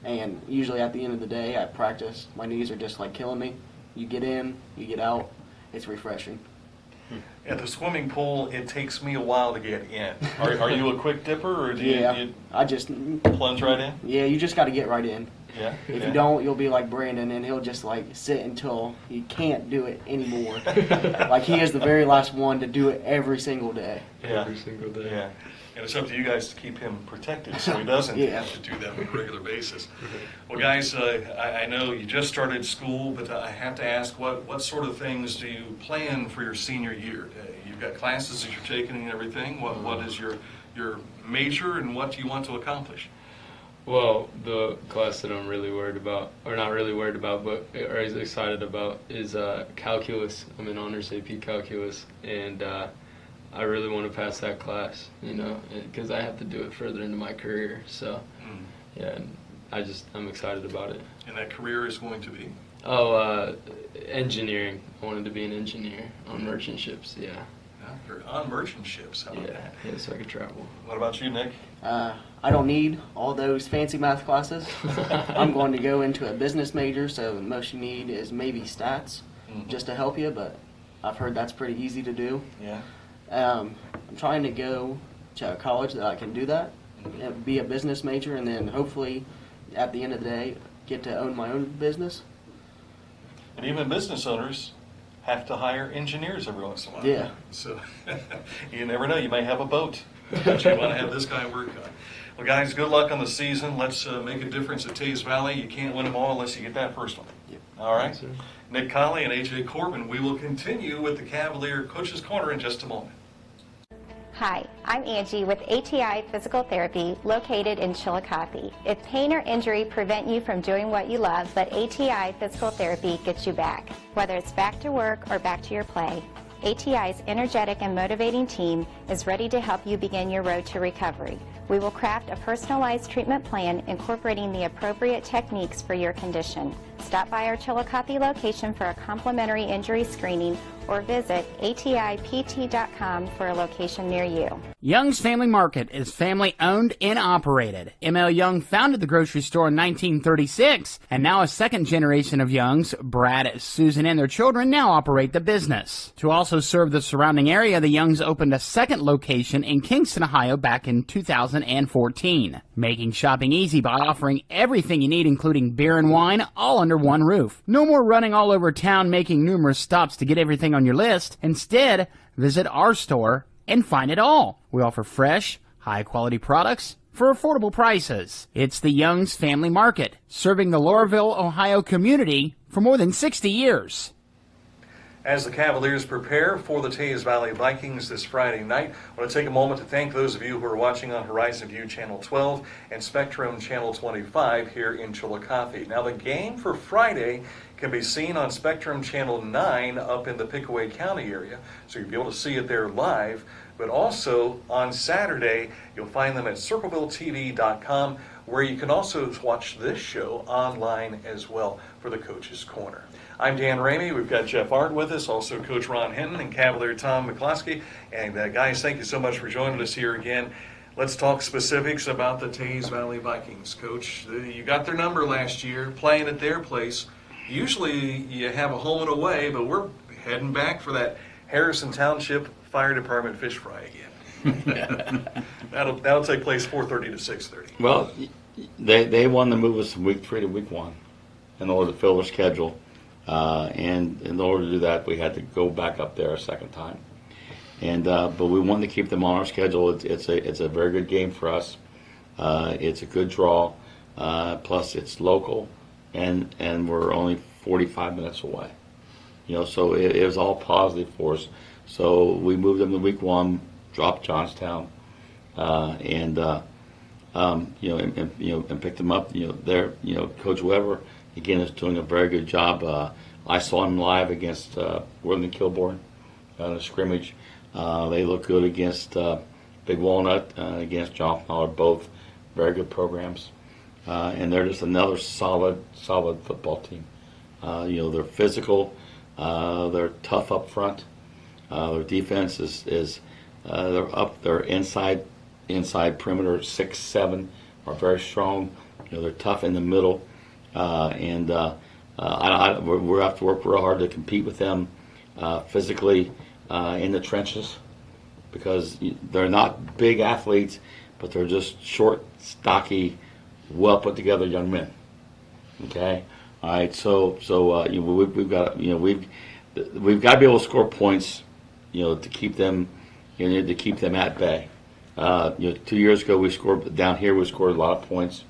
And usually at the end of the day, at practice, my knees are just like killing me. You get in, you get out. It's refreshing. At the swimming pool, it takes me a while to get in. Are you a quick dipper, or do you I just plunge right in? Yeah, you just got to get right in. Yeah. If you don't, you'll be like Brandon, and he'll just like sit until you can't do it anymore. Like he is the very last one to do it every single day. Yeah. Every single day. Yeah. And it's up to you guys to keep him protected so he doesn't have to do that on a regular basis. Well, guys, I know you just started school, but I have to ask, what sort of things do you plan for your senior year? You've got classes that you're taking and everything. What is your major, and what do you want to accomplish? Well, the class that I'm really worried about, or not really worried about, but or excited about, is calculus. I'm in honors AP calculus, and I really want to pass that class, you know, because I have to do it further into my career. So, yeah, and I'm excited about it. And that career is going to be? Oh, engineering. I wanted to be an engineer on merchant ships, yeah. you're on merchant ships. How about that? Yeah, so I could travel. What about you, Nick? I don't need all those fancy math classes. I'm going to go into a business major, so the most you need is maybe stats just to help you, but I've heard that's pretty easy to do. Yeah. I'm trying to go to a college that I can do that, be a business major, and then hopefully at the end of the day get to own my own business. And even business owners have to hire engineers every once in a while. Yeah. So you never know. You may have a boat that you want to have this guy work on. Well, guys, good luck on the season. Let's make a difference at Tays Valley. You can't win them all unless you get that first one. Yep. All right? Nick Colley and A.J. Corbin, we will continue with the Cavalier Coach's Corner in just a moment. Hi, I'm Angie with ATI Physical Therapy located in Chillicothe. If pain or injury prevent you from doing what you love, but ATI Physical Therapy gets you back. Whether it's back to work or back to your play, ATI's energetic and motivating team is ready to help you begin your road to recovery. We will craft a personalized treatment plan incorporating the appropriate techniques for your condition. Stop by our Chillicothe location for a complimentary injury screening or visit atipt.com for a location near you. Young's Family Market is family owned and operated. M.L. Young founded the grocery store in 1936, and now a second generation of Youngs, Brad, Susan, and their children now operate the business. To also serve the surrounding area, the Youngs opened a second location in Kingston, Ohio back in 2014, making shopping easy by offering everything you need, including beer and wine, all under one roof. No more running all over town making numerous stops to get everything on your list. Instead, visit our store and find it all. We offer fresh, high-quality products for affordable prices. It's the Young's Family Market, serving the Laurelville, Ohio community for more than 60 years. As the Cavaliers prepare for the Tays Valley Vikings this Friday night, I want to take a moment to thank those of you who are watching on Horizon View Channel 12 and Spectrum Channel 25 here in Chillicothe. Now, the game for Friday can be seen on Spectrum Channel 9 up in the Pickaway County area, so you'll be able to see it there live. But also on Saturday, you'll find them at CirclevilleTV.com, where you can also watch this show online as well for the Coach's Corner. I'm Dan Ramey. We've got Jeff Art with us, also Coach Ron Hinton and Cavalier Tom McCloskey. And guys, thank you so much for joining us here again. Let's talk specifics about the Tays Valley Vikings. Coach, you got their number last year, playing at their place. Usually you have a home and away, but we're heading back for that Harrison Township Fire Department fish fry again. That'll take place 4:30 to 6:30. Well, they wanted to move us from week 3 to week 1 in order to fill their schedule. And in order to do that, we had to go back up there a second time. And but we wanted to keep them on our schedule. It's a very good game for us. It's a good draw. Plus, it's local, and we're only 45 minutes away. You know, so it was all positive for us. So we moved them to week 1, dropped Johnstown, and picked them up. Coach Weber again is doing a very good job. I saw him live against Worthington Kilbourne in a scrimmage. They look good against Big Walnut, against John Pollard, both very good programs. And they're just another solid football team. They're physical, they're tough up front. Their defense is they're up. Their inside perimeter 6-7 are very strong. They're tough in the middle, and we have to work real hard to compete with them physically in the trenches, because they're not big athletes, but they're just short, stocky, well put together young men. Okay, all right. So we've got to be able to score points, to keep them, to keep them at bay. 2 years ago we scored down here. We scored a lot of points.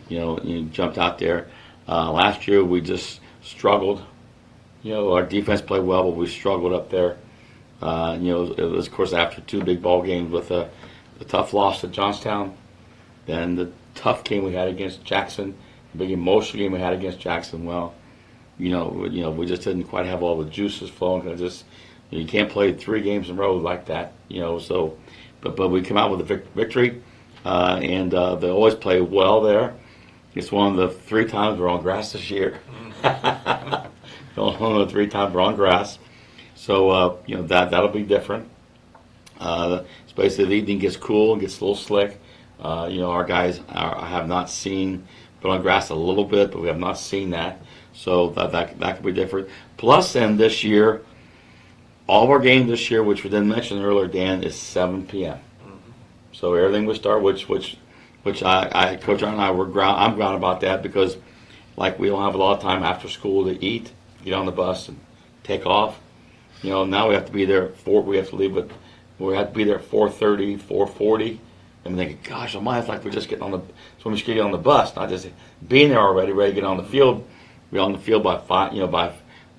Jumped out there. Last year we just struggled. Our defense played well, but we struggled up there. It was, of course, after 2 big ball games with the tough loss to Johnstown, then the tough game we had against Jackson, the big emotional game we had against Jackson. Well, we just didn't quite have all the juices flowing, because you can't play 3 games in a row like that. So, but we come out with a victory, and they always play well there. It's one of the 3 times we're on grass this year. One of the 3 times we're on grass. So that'll be different. Especially the evening gets cool, gets a little slick. Our guys I have not seen put on grass a little bit, but we have not seen that. So that could be different. Plus, then this year, all of our games this year, which we didn't mention earlier, Dan, is 7 p.m. So everything will start, which I Coach John and I I'm ground about that because, like, we don't have a lot of time after school to eat, get on the bus and take off. Now we have to be there we have to be there at 4:30, 4:40. I'm thinking, gosh, I might have like we're just getting on the so we should get on the bus, not just being there already, ready to get on the field. We're on the field by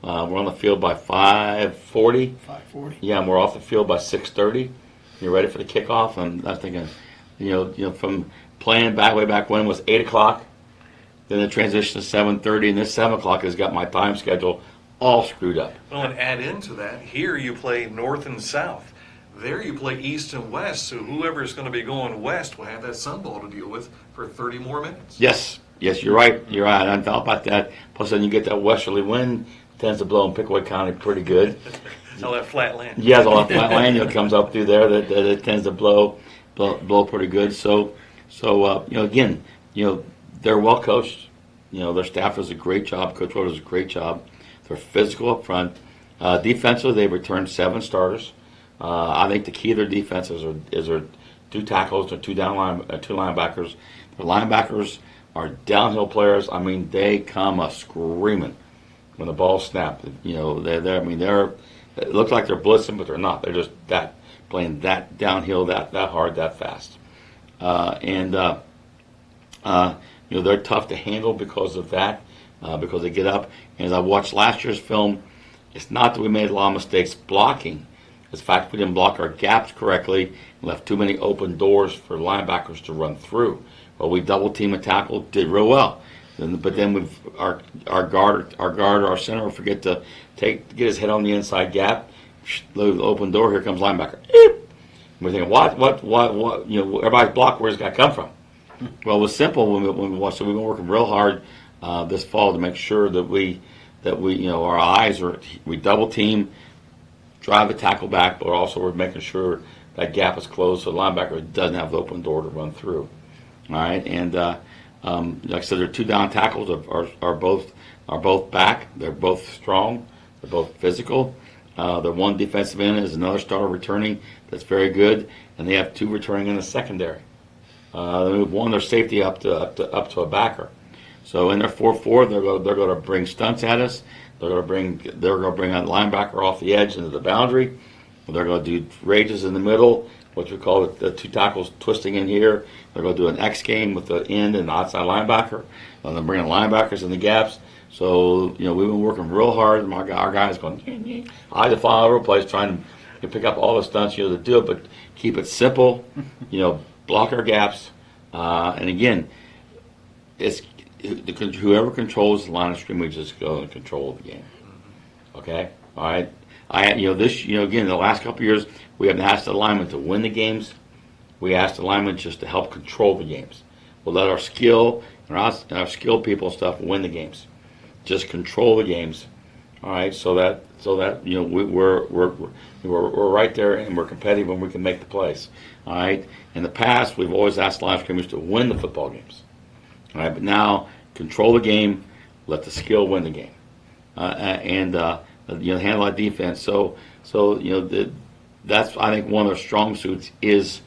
we're on the field by 5:40. 5:40. Yeah, and we're off the field by 6:30. You're ready for the kickoff, and I was thinking, from playing way back when it was 8 o'clock, then the transition to 7:30, and this 7 o'clock has got my time schedule all screwed up. Well, and add into that, here you play north and south. There you play east and west, so whoever's going to be going west will have that sun ball to deal with for 30 more minutes. Yes, you're right. You're right. I thought about that. Plus, then you get that westerly wind tends to blow in Pickaway County pretty good. All that flat land. Yeah, all that flat land comes up through there that tends to blow pretty good. So again, they're well coached. Their staff does a great job. Coach Rhoda does a great job. They're physical up front. Defensively, they returned 7 starters. I think the key to their defense is their 2 tackles, their 2 linebackers. Their linebackers are downhill players. I mean, they come a screaming when the ball snapped. They're it looks like they're blitzing, but they're not. They're just playing that downhill, that hard, that fast. They're tough to handle because of that, because they get up. And as I watched last year's film, it's not that we made a lot of mistakes blocking. It's the fact we didn't block our gaps correctly and left too many open doors for linebackers to run through. Well, we double team and tackle, did real well. But then our center will forget to get his head on the inside gap, the open door. Here comes linebacker. We're thinking, what? Everybody's blocked. Where's this guy come from? Well, it was simple when we watched. So we've been working real hard this fall to make sure that we our eyes are we double team, drive the tackle back, but also we're making sure that gap is closed so the linebacker doesn't have the open door to run through. All right, and like I said, their 2 down tackles are both back. They're both strong. They're both physical. Their 1 defensive end is another starter returning that's very good, and they have 2 returning in the secondary. They move 1 their safety up to a backer. So in their 4-4, they're going to bring stunts at us. They're going to bring a linebacker off the edge into the boundary. They're going to do rages in the middle, which we call the 2 tackles twisting in here. They're going to do an X game with the end and the outside linebacker. And they're bringing linebackers in the gaps. So we've been working real hard. Our guys going I to fall over the place trying to pick up all the stunts to do it, but keep it simple. Block our gaps, and again, it's whoever controls the line of scrimmage is going to control the game. Okay, all right. Again, the last couple of years we haven't asked the linemen to win the games. We asked the linemen just to help control the games. We'll let our skill and our skilled people and stuff win the games. Just control the games. All right, so that we're right there and we're competitive and we can make the plays. All right. In the past, we've always asked line of scrimmage to win the football games. All right, but now control the game, let the skill win the game, and handle that defense. So that's I think one of their strong suits is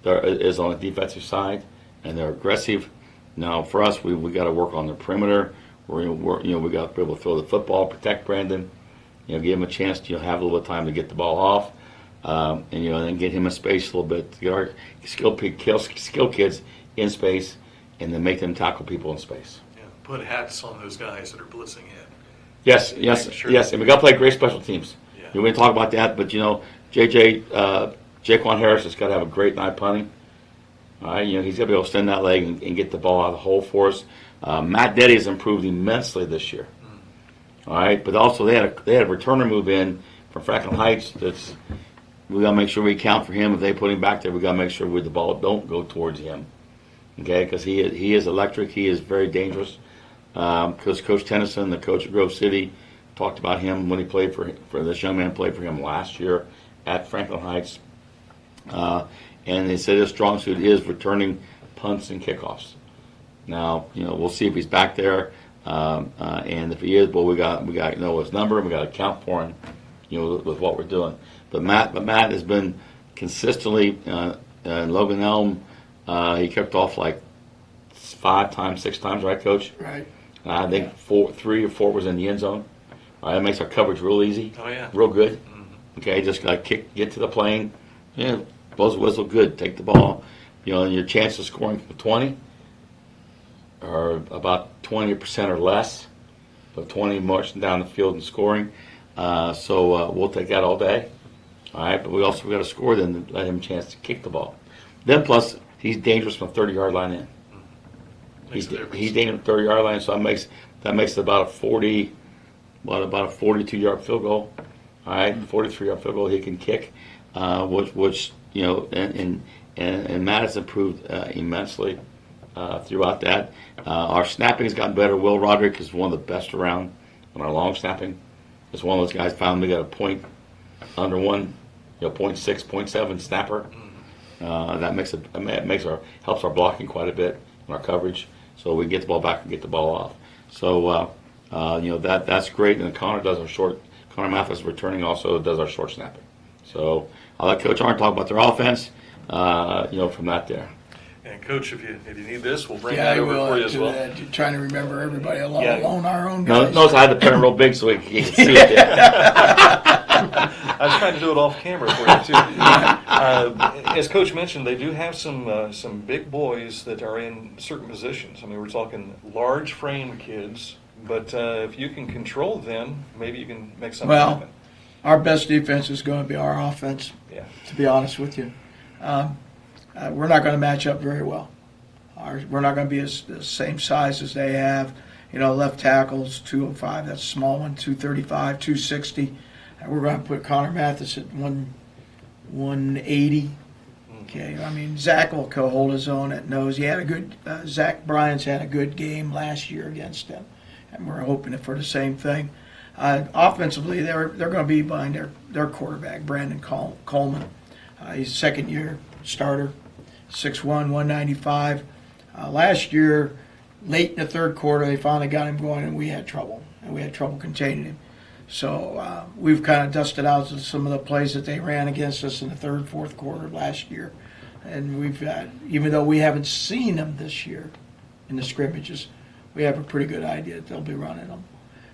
on the defensive side, and they're aggressive. Now for us, we got to work on the perimeter. We got to be able to throw the football, protect Brandon, give him a chance to have a little bit of time to get the ball off, and then get him in space a little bit to get our skill kids in space, and then make them tackle people in space. Yeah, put hats on those guys that are blitzing in. Yes, and we got to play great special teams. Yeah. We didn't talk about that, but Jaquan Harris has got to have a great night punting. All right, he's got to be able to extend that leg and get the ball out of the hole for us. Matt Deddy has improved immensely this year. All right, but also they had a returner move in from Franklin Heights. We got to make sure we account for him. If they put him back there, we got to make sure the ball don't go towards him. Okay, because he is electric. He is very dangerous. Because Coach Tennyson, the coach of Grove City, talked about him when he played for this young man played for him last year at Franklin Heights. And they said his strong suit is returning punts and kickoffs. Now, we'll see if he's back there, and if he is, well, we got to know his number, and we got to account for him, with what we're doing. But Matt has been consistently in Logan Elm. He kicked off like 5 times, 6 times, right, Coach? Right. I think 3 or 4 was in the end zone. That makes our coverage real easy. Oh yeah. Real good. Okay, just get to the plane. Blows the whistle, good. Take the ball. And your chance of scoring from 20 are about 20% or less. But 20 marching down the field and scoring. So we'll take that all day. All right, but we got to score then to let him a chance to kick the ball. Then plus, he's dangerous from the 30-yard line in. He's dangerous from the 30-yard line, so that makes it about a 42-yard field goal. All right, 43-yard field goal he can kick, which and Matt has improved immensely throughout that. Our snapping has gotten better. Will Roderick is one of the best around on our long snapping. It's one of those guys found we got a point under 1, 0.6, 0.7 snapper. That helps our blocking quite a bit in our coverage, so we can get the ball back and get the ball off. So that's great. And Connor Mathis returning also does our short snapping. So I'll let Coach Arndt talk about their offense. From that there. And Coach, if you need this, we'll bring Yeah, that over for you as well. That. You're trying to remember everybody alone our own guys. Notice I had to print it real big so you can see it there. I was trying to do it off camera for you too. As Coach mentioned, they do have some big boys that are in certain positions. I mean, we're talking large frame kids, but if you can control them, maybe you can make something happen. Our best defense is going to be our offense. Yeah. To be honest with you, we're not going to match up very well. We're not going to be the same size as they have. Left tackle's 205. That's a small one. 235, 260. And we're going to put Connor Mathis at 180. Okay. I mean, Zach will hold his own at nose. He had a good. Zach Bryant's had a good game last year against them, and we're hoping for the same thing. Offensively, they're going to be behind their quarterback, Brandon Coleman. He's a second-year starter, 6'1", 195. Last year, late in the third quarter, they finally got him going, and we had trouble. And we had trouble containing him. So we've kind of dusted out some of the plays that they ran against us in the third, fourth quarter last year. And we've got, even though we haven't seen them this year in the scrimmages, we have a pretty good idea that they'll be running them.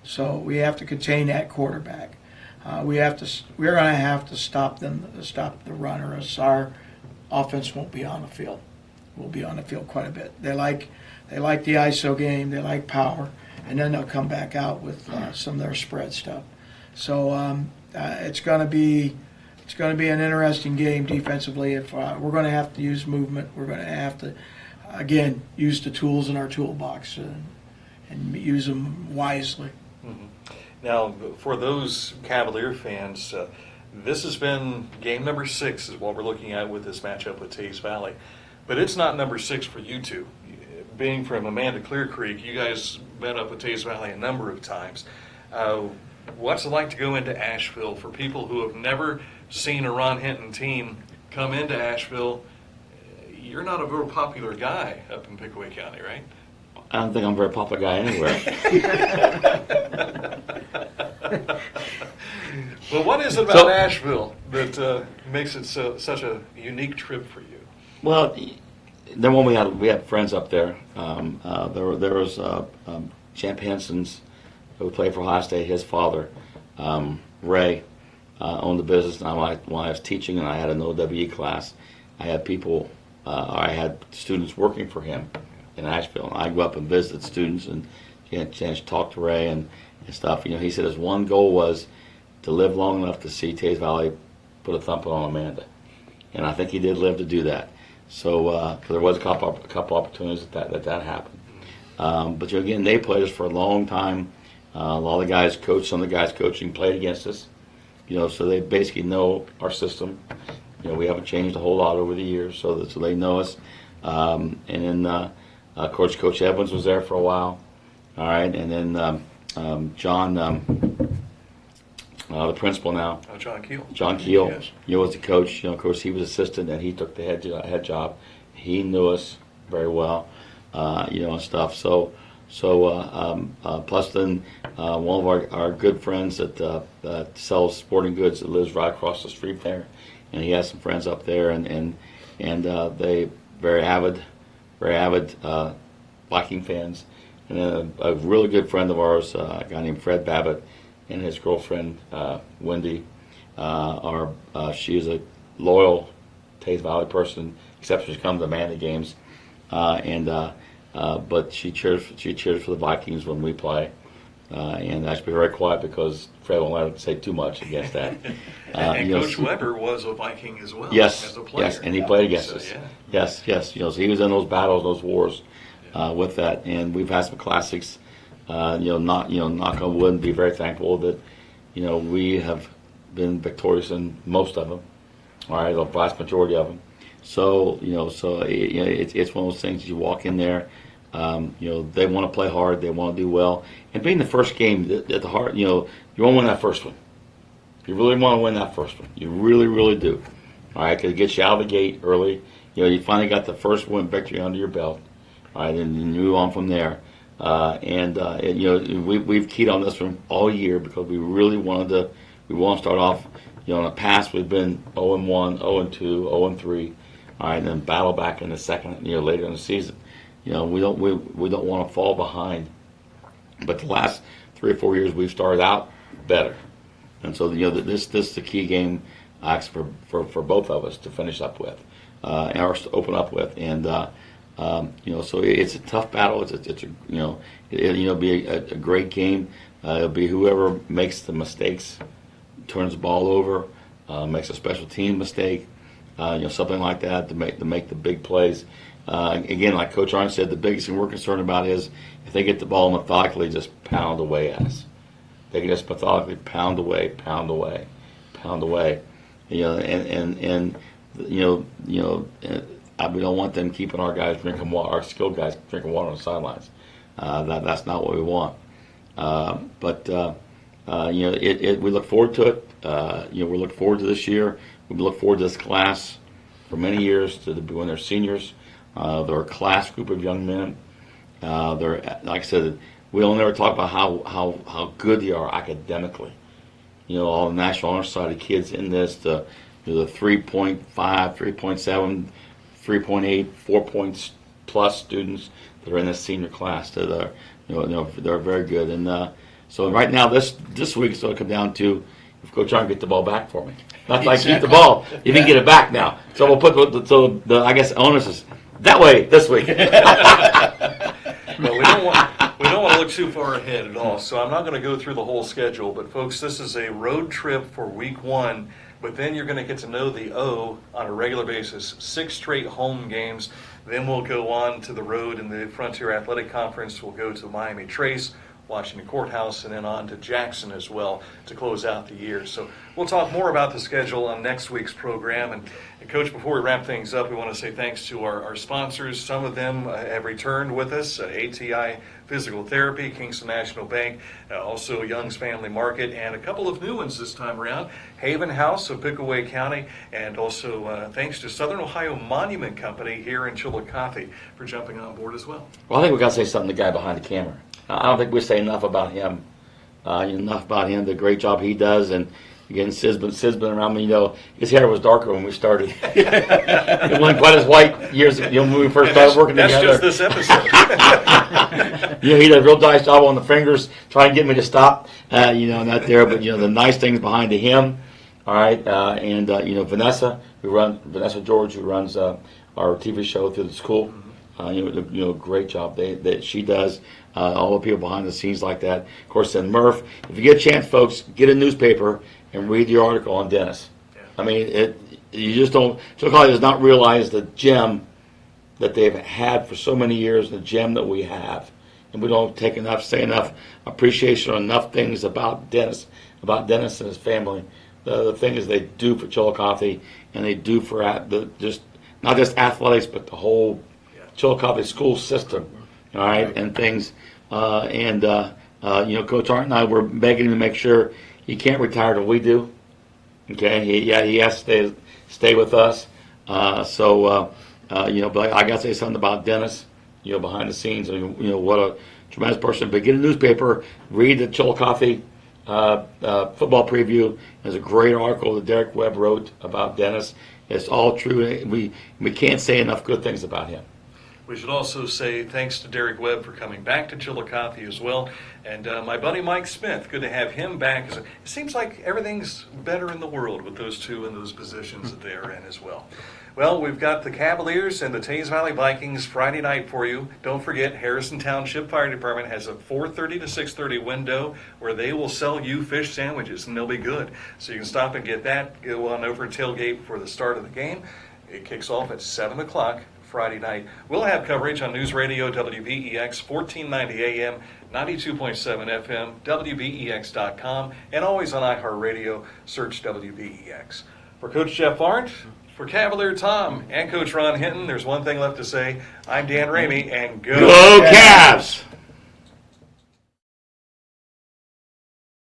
So we have to contain that quarterback. We're going to have to stop the run, or else our offense won't be on the field. We'll be on the field quite a bit. They like the ISO game. They like power, and then they'll come back out with some of their spread stuff. So it's going to be an interesting game defensively. If we're going to have to use movement, we're going to have to again use the tools in our toolbox and use them wisely. Mm-hmm. Now, for those Cavalier fans, this has been game number 6 is what we're looking at with this matchup with Tays Valley. But it's not number 6 for you two. Being from Amanda Clear Creek, you guys met up with Tays Valley a number of times. What's it like to go into Asheville for people who have never seen a Ron Hinton team come into Asheville? You're not a very popular guy up in Pickaway County, right? I don't think I'm a very popular guy anywhere. Well, what is it about Asheville that makes it such a unique trip for you? Well, then when we had friends up there. There was Champ Henson's, who played for Ohio State. His father, Ray, owned the business. And when I was teaching and I had an OWE class, I had I had students working for him in Asheville. And I'd go up and visit students and get a chance to talk to Ray and stuff. He said his one goal was to live long enough to see Tays Valley put a thumping on Amanda. And I think he did live to do that. So, because there was a couple opportunities that happened. But again, they played us for a long time. A lot of the guys coached, some of the guys coaching played against us. So they basically know our system. We haven't changed a whole lot over the years, so they know us. And then, of course, Coach Evans was there for a while. All right, and then John the principal now. Oh, John Keel. John Keel, Yes. was the coach. Of course, he was assistant, and he took the head job. He knew us very well, and stuff. So plus then one of our good friends that sells sporting goods that lives right across the street there, and he has some friends up there, and they very avid Viking fans. And then a really good friend of ours, a guy named Fred Babbitt, and his girlfriend Wendy, she's a loyal Tays Valley person, except when she comes to Manly games, but she cheers for the Vikings when we play, and I should be very quiet because Fred won't let her say too much against that. And Coach Weber was a Viking as well. Yes, as a player. yes, and he played against us. Yeah. Yes, so he was in those battles, those wars, with that, and we've had some classics. Knock on wood, and be very thankful that we have been victorious in most of them. All right, the vast majority of them. So it's one of those things. You walk in there, they want to play hard, they want to do well, and being the first game at the heart, you want to win that first one. You really want to win that first one. You really, really do. All right, because it gets you out of the gate early. You finally got the first win victory under your belt. All right, and you move on from there. We've keyed on this from all year because we really want to start off. In the past we've been 0-1, 0-2, 0-3, all right, and then battle back in the second, later in the season. We don't want to fall behind. But the last 3 or 4 years we've started out better, and so this is the key game for both of us to finish up with, or to open up with, and. So it's a tough battle. It'll be a great game. It'll be whoever makes the mistakes, turns the ball over, makes a special team mistake, something like that to make the big plays. Again, like Coach Arn said, the biggest thing we're concerned about is if they get the ball methodically, just pound away at us. They can just methodically pound away. We don't want them keeping our guys drinking water, our skilled guys drinking water on the sidelines. That's not what we want. We look forward to it. We look forward to this year. We look forward to this class for many years when they're seniors. They're a class group of young men. They're, like I said, we'll never talk about how good they are academically. All the National Honor Society kids in this, the 3.5, 3.7. 3.8, 4 points plus students that are in this senior class. They're very good. And so right now, this week, it's going to come down to if Coach Arn get the ball back for me. Not like keep the ball, you can get it back now. So we'll put the I guess onus is that way this week. Well, we don't want to look too far ahead at all, so I'm not going to go through the whole schedule. But folks, this is a road trip for week 1. But then you're going to get to know the O on a regular basis. 6 straight home games. Then we'll go on to the road in the Frontier Athletic Conference. We'll go to Miami Trace, Washington Courthouse, and then on to Jackson as well to close out the year. So we'll talk more about the schedule on next week's program. And Coach, before we wrap things up, we want to say thanks to our sponsors. Some of them have returned with us, ATI Physical Therapy, Kingston National Bank, also Young's Family Market, and a couple of new ones this time around, Haven House of Pickaway County, and also thanks to Southern Ohio Monument Company here in Chillicothe for jumping on board as well. Well, I think we've got to say something to the guy behind the camera. I don't think we say enough about him. The great job he does, and again, Sid's been around me. His hair was darker when we started. It wasn't quite as white years when we first started working together. That's just this episode. He did a real nice job on the fingers, trying to get me to stop. Not there, but the nice things behind him. All right, and Vanessa George, who runs our TV show through the school. Great job that she does. All the people behind the scenes like that. Of course, then Murph. If you get a chance, folks, get a newspaper and read the article on Dennis. Yeah. I mean, you just don't. Chillicothe does not realize the gem that they've had for so many years, the gem that we have, and we don't say enough appreciation or enough things about Dennis and his family. The things they do for Chillicothe, and they do for not just athletics, but the whole Chillicothe school system. All right, and things, Coach Art and I were begging him to make sure he can't retire till we do. Okay, he has to stay with us. But I got to say something about Dennis. Behind the scenes, what a tremendous person. But get a newspaper, read the Chillicothe football preview. There's a great article that Derek Webb wrote about Dennis. It's all true. We can't say enough good things about him. We should also say thanks to Derek Webb for coming back to Chillicothe as well. And my buddy Mike Smith, good to have him back. It seems like everything's better in the world with those two in those positions that they are in as well. Well, we've got the Cavaliers and the Tays Valley Vikings Friday night for you. Don't forget, Harrison Township Fire Department has a 4:30 to 6:30 window where they will sell you fish sandwiches, and they'll be good. So you can stop and get that. Go on over and tailgate for the start of the game. It kicks off at 7 o'clock Friday night. We'll have coverage on News Radio WBEX 1490 AM, 92.7 FM, WBEX.com, and always on iHeartRadio. Search WBEX. For Coach Jeff Arndt, for Cavalier Tom, and Coach Ron Hinton, there's one thing left to say. I'm Dan Ramey, and Go Cavs!